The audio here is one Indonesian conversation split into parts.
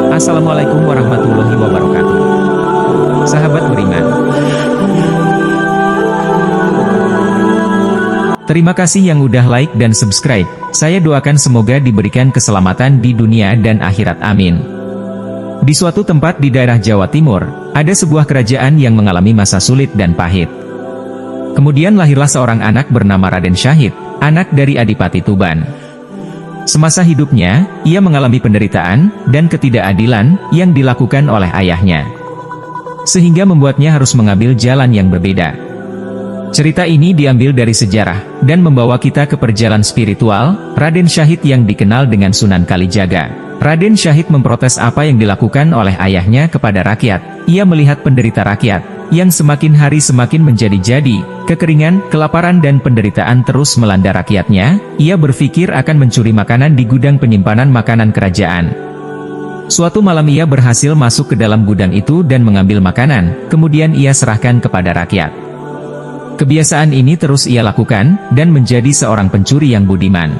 Assalamualaikum warahmatullahi wabarakatuh. Sahabat beriman, terima kasih yang udah like dan subscribe. Saya doakan semoga diberikan keselamatan di dunia dan akhirat, amin. Di suatu tempat di daerah Jawa Timur, ada sebuah kerajaan yang mengalami masa sulit dan pahit. Kemudian lahirlah seorang anak bernama Raden Syahid, anak dari Adipati Tuban. Semasa hidupnya, ia mengalami penderitaan dan ketidakadilan yang dilakukan oleh ayahnya, sehingga membuatnya harus mengambil jalan yang berbeda. Cerita ini diambil dari sejarah dan membawa kita ke perjalanan spiritual Raden Syahid yang dikenal dengan Sunan Kalijaga. Raden Syahid memprotes apa yang dilakukan oleh ayahnya kepada rakyat. Ia melihat penderita rakyat yang semakin hari semakin menjadi-jadi, kekeringan, kelaparan dan penderitaan terus melanda rakyatnya. Ia berpikir akan mencuri makanan di gudang penyimpanan makanan kerajaan. Suatu malam ia berhasil masuk ke dalam gudang itu dan mengambil makanan, kemudian ia serahkan kepada rakyat. Kebiasaan ini terus ia lakukan, dan menjadi seorang pencuri yang budiman.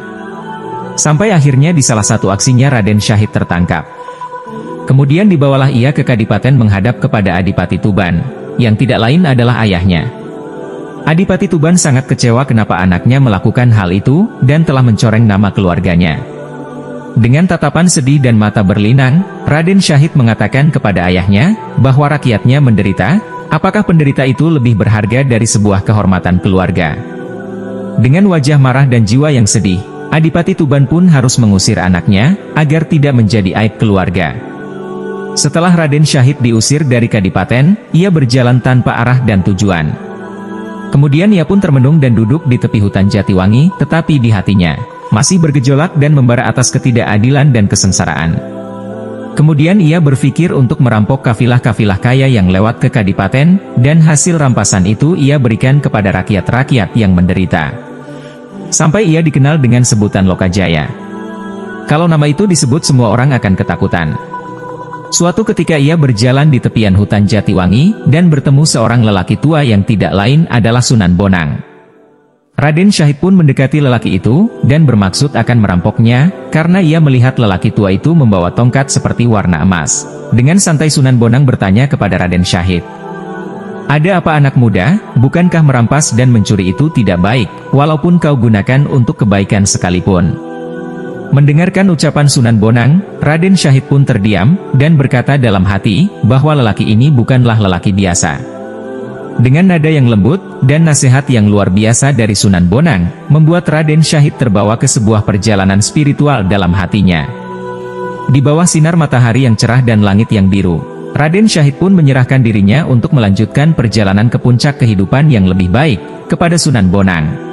Sampai akhirnya di salah satu aksinya Raden Syahid tertangkap. Kemudian dibawalah ia ke Kadipaten menghadap kepada Adipati Tuban, yang tidak lain adalah ayahnya. Adipati Tuban sangat kecewa kenapa anaknya melakukan hal itu, dan telah mencoreng nama keluarganya. Dengan tatapan sedih dan mata berlinang, Raden Syahid mengatakan kepada ayahnya, bahwa rakyatnya menderita. Apakah penderita itu lebih berharga dari sebuah kehormatan keluarga? Dengan wajah marah dan jiwa yang sedih, Adipati Tuban pun harus mengusir anaknya, agar tidak menjadi aib keluarga. Setelah Raden Syahid diusir dari Kadipaten, ia berjalan tanpa arah dan tujuan. Kemudian ia pun termenung dan duduk di tepi hutan Jatiwangi, tetapi di hatinya masih bergejolak dan membara atas ketidakadilan dan kesengsaraan. Kemudian ia berpikir untuk merampok kafilah-kafilah kaya yang lewat ke Kadipaten, dan hasil rampasan itu ia berikan kepada rakyat-rakyat yang menderita. Sampai ia dikenal dengan sebutan Lokajaya. Kalau nama itu disebut, semua orang akan ketakutan. Suatu ketika ia berjalan di tepian hutan Jatiwangi, dan bertemu seorang lelaki tua yang tidak lain adalah Sunan Bonang. Raden Syahid pun mendekati lelaki itu, dan bermaksud akan merampoknya, karena ia melihat lelaki tua itu membawa tongkat seperti warna emas. Dengan santai Sunan Bonang bertanya kepada Raden Syahid, "Ada apa anak muda? Bukankah merampas dan mencuri itu tidak baik, walaupun kau gunakan untuk kebaikan sekalipun?" Mendengarkan ucapan Sunan Bonang, Raden Syahid pun terdiam, dan berkata dalam hati, bahwa lelaki ini bukanlah lelaki biasa. Dengan nada yang lembut, dan nasihat yang luar biasa dari Sunan Bonang, membuat Raden Syahid terbawa ke sebuah perjalanan spiritual dalam hatinya. Di bawah sinar matahari yang cerah dan langit yang biru, Raden Syahid pun menyerahkan dirinya untuk melanjutkan perjalanan ke puncak kehidupan yang lebih baik, kepada Sunan Bonang.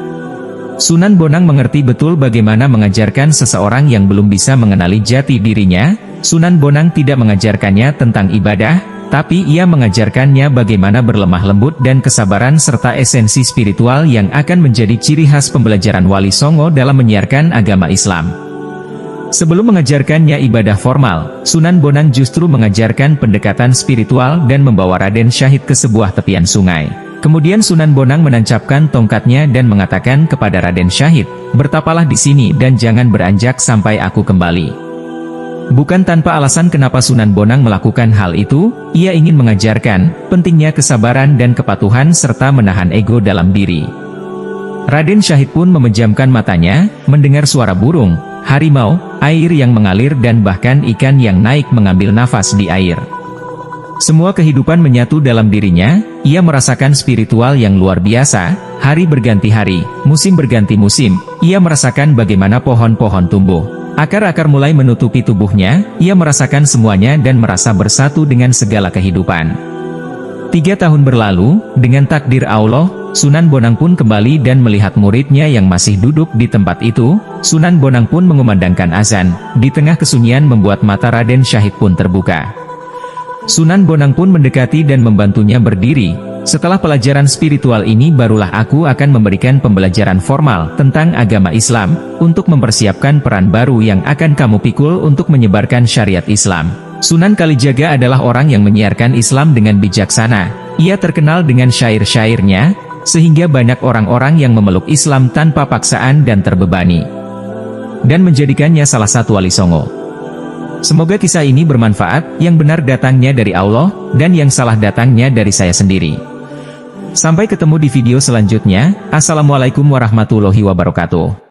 Sunan Bonang mengerti betul bagaimana mengajarkan seseorang yang belum bisa mengenali jati dirinya. Sunan Bonang tidak mengajarkannya tentang ibadah, tapi ia mengajarkannya bagaimana berlemah lembut dan kesabaran serta esensi spiritual yang akan menjadi ciri khas pembelajaran Wali Songo dalam menyiarkan agama Islam. Sebelum mengajarkannya ibadah formal, Sunan Bonang justru mengajarkan pendekatan spiritual dan membawa Raden Syahid ke sebuah tepian sungai. Kemudian Sunan Bonang menancapkan tongkatnya dan mengatakan kepada Raden Syahid, "Bertapalah di sini dan jangan beranjak sampai aku kembali." Bukan tanpa alasan kenapa Sunan Bonang melakukan hal itu, ia ingin mengajarkan pentingnya kesabaran dan kepatuhan serta menahan ego dalam diri. Raden Syahid pun memejamkan matanya, mendengar suara burung, harimau, air yang mengalir dan bahkan ikan yang naik mengambil nafas di air. Semua kehidupan menyatu dalam dirinya. Ia merasakan spiritual yang luar biasa. Hari berganti hari, musim berganti musim. Ia merasakan bagaimana pohon-pohon tumbuh, akar-akar mulai menutupi tubuhnya. Ia merasakan semuanya dan merasa bersatu dengan segala kehidupan. 3 tahun berlalu, dengan takdir Allah, Sunan Bonang pun kembali dan melihat muridnya yang masih duduk di tempat itu. Sunan Bonang pun mengumandangkan azan. Di tengah kesunyian membuat mata Raden Syahid pun terbuka. Sunan Bonang pun mendekati dan membantunya berdiri. "Setelah pelajaran spiritual ini barulah aku akan memberikan pembelajaran formal tentang agama Islam, untuk mempersiapkan peran baru yang akan kamu pikul untuk menyebarkan syariat Islam." Sunan Kalijaga adalah orang yang menyiarkan Islam dengan bijaksana. Ia terkenal dengan syair-syairnya, sehingga banyak orang-orang yang memeluk Islam tanpa paksaan dan terbebani. dan menjadikannya salah satu wali songo. Semoga kisah ini bermanfaat, yang benar datangnya dari Allah, dan yang salah datangnya dari saya sendiri. Sampai ketemu di video selanjutnya. Assalamualaikum warahmatullahi wabarakatuh.